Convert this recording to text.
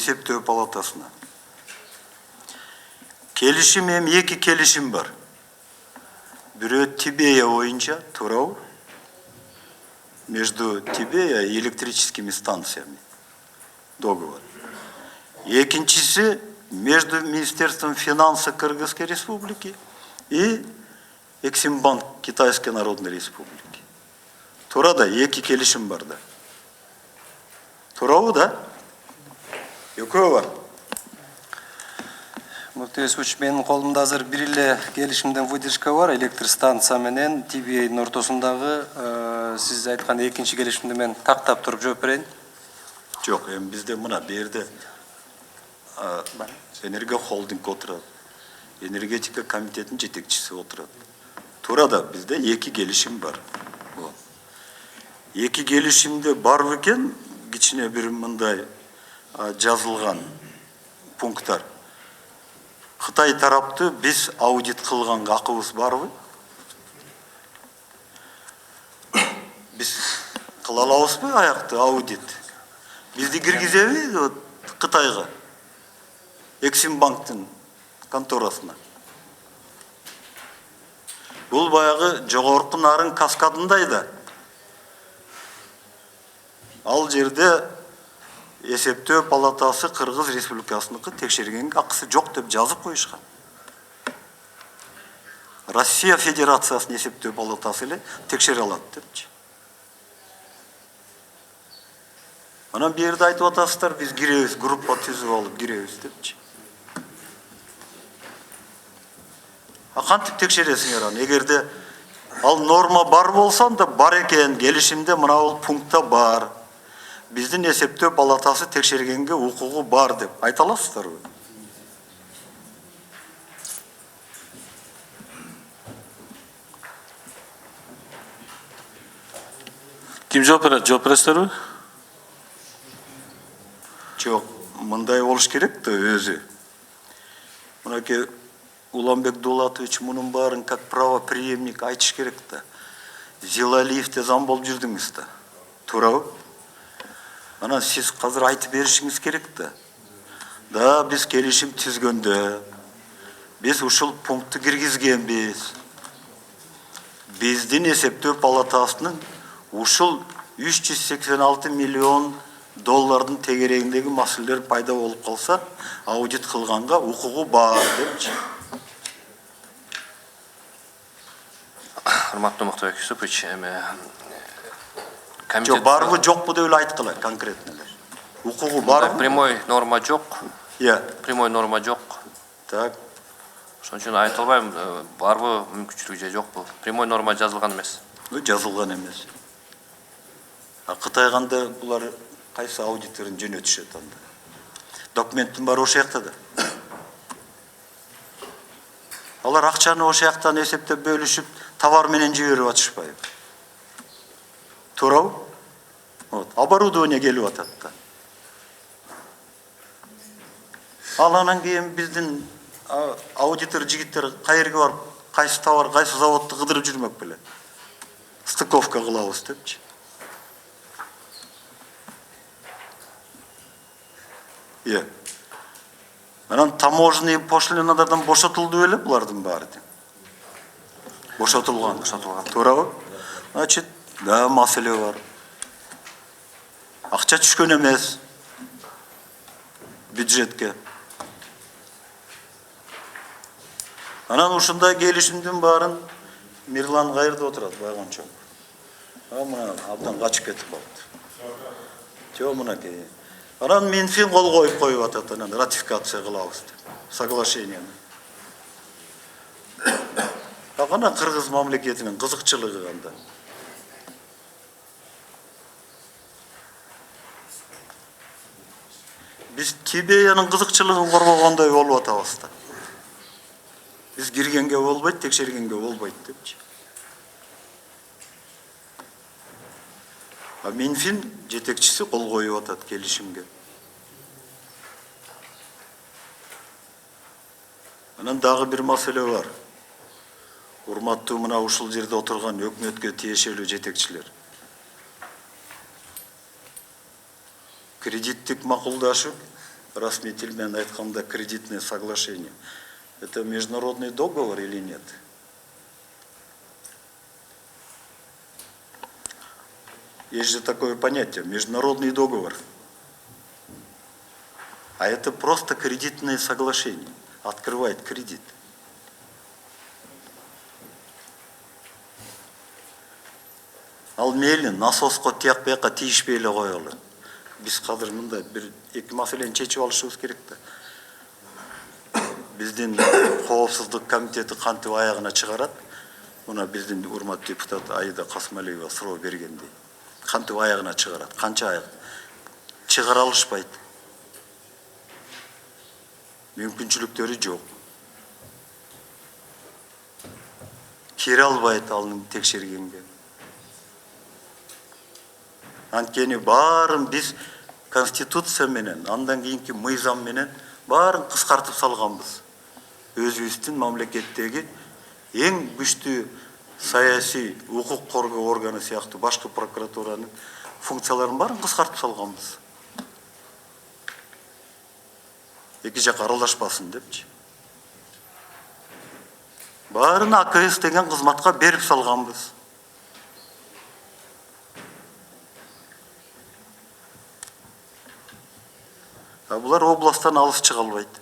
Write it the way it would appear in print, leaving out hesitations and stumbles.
Есептөө палатасына. Келишим эми эки келишим бар. Бирөө Тибея боюнча, туурабы? Между Тибея и электрическими станциями договор. Экинчиси между Министерством финансов Кыргызской республики и Эксимбанк Китайской Народной Республики. Турада эки келишим бар да. Туурабы да? Экөө бар. Муктесуч, менин колумда азыр бир эле келишимден выдержка бар, электр станция менен Тибейдин ортосундагы сиз айткан экинчи келишимди мен тактап туруп жооп берейин. Жок, эми бизде мына берде энергия холдинг отурат. Энергетика комитетинин жетекчиси отурат. Туурада бизде эки келишим бар. Эки келишимде бар бекен, кичине бир мындай жазылган пункттар. Кытай тарапты биз аудит кылганга акыбыз барбы? Биз кыла алабызбы аякты аудит? Бизди киргизеби Кытайга? Эксимбанктын конторасына. Бул баягы жогорку нарын каскадындай да. Ал жерде Есептөө палатасы Кыргыз Республикасыныкы текшергенге акысы жок деп жазып коюшкан. Россия Федерациясынын Есептөө палатасы эле текшере алат депчи. Анан бир жерде айтып атасыздар, биз киребиз, группа түзүп алып киребиз депчи. Кантип текшересиңер аны? Эгерде ал норма бар болса да бар экен, келишимде мына бул пунктта бар. Биздин Есептөө палатасы текшергенге укугу бар деп айта аласыздарбы? Ким жооп берет? Жооп бересиздерби? Жок, мындай болуш керек да өзү. Мынакей Уланбек Дулатович мунун баарын как правопреемник айтыш керек да. Зилалиевде зам болуп жүрдүңүз да. Туурабы? Анан сиз казыр айтып беришиңиз керек да. Да, биз келишим түзгөндө, биз ушул пунктты киргизгенбиз. Биздин Есептөө палатасынын ушул 386 миллион доллардын тегерегиндеги маселелер пайда болуп калса, аудит кылганга укугу бар депчи. Урматтуу Муктарбек Юсупович, Жок, барбы жокпу деп эле айткыла конкретно эле. Укугу барбы? Прямой норма жок. Иә. Прямой норма жок. Так. Ошон үчүн айта албайм, барбы мүмкүнчүлүгү же жокпу. Прямой норма жазылган эмес. Жазылган эмес. Кытай кандай булар кайсы аудиторун жөнөтүшөт анда? Документтин баары ошол жакта да. Алар акчаны ошол жактан эсептеп бөлүшүп, товар менен жиберип атышпайбы? Туурабы? Оборудование келип атат да. Ал анан кийин биздин аудитор жигиттер кайерге барып, кайсы товар, кайсы заводду кыдырып жүрмөк беле. Стыковка кылабыз депчи. Анан таможенный пошлиналардан бошотулду беле булардын баары. Бошотулган. Туурабы? Значит, да, маселе бар. Акча түшкөн эмес бюджетке. Анан ушундай келишимдин баарын Мирлан кайерде отурат, байгончо. Мына абдан качып кетип калды. Жок, мынакей. Анан Минфин кол коюп атат, анан ратификация кылабыз деп. Соглашениени. Кана Кыргыз мамлекетинин кызыкчылыгы кандай? Биз Тибеянын кызыкчылыгын коргогондой болуп атабыз да. Биз киргенге болбойт, текшергенге болбойт депчи. Минфин жетекчиси кол коюп атат келишимге. Анан дагы бир маселе бар. Урматтуу мына ушул жерде отурган өкмөткө тиешелүү жетекчилер. Кредиттик макулдашып расмий тилмен айтканда кредитное соглашение. Это международный договор или нет? Есть же такое понятие, международный договор. А это просто кредитное соглашение. Открывает кредит. Ал мейлі насосқа тияқпайаққа тиішпейлі қойылы. Біз қазір мында бір екі мәселені шешіп алышыбыз керек та. Бізден Қауіпсіздік комитеті қантып аяғына шығарады. Мына бізден урмат депутат Аида Қасымәлиева сұрау бергендей. Қантып аяғына шығарады. Қанша аяқ? Шығара алышпайды. Мүмкіншіліктері жоқ. Кері албайды алның текшергенге. Анткени барын біз конституция менен, андан кийинки мыйзам менен барын кыскартып салганбыз. Өзүбүздүн мамлекеттеги эң күчтүү саясий укук коргоо органы сыяктуу башкы прокуратуранын функцияларын барын кыскартып салганбыз. Эки жак аралашпасын депчи. Барын АКС деген кызматка берип салганбыз. Булар областтан алыс чыга албайт.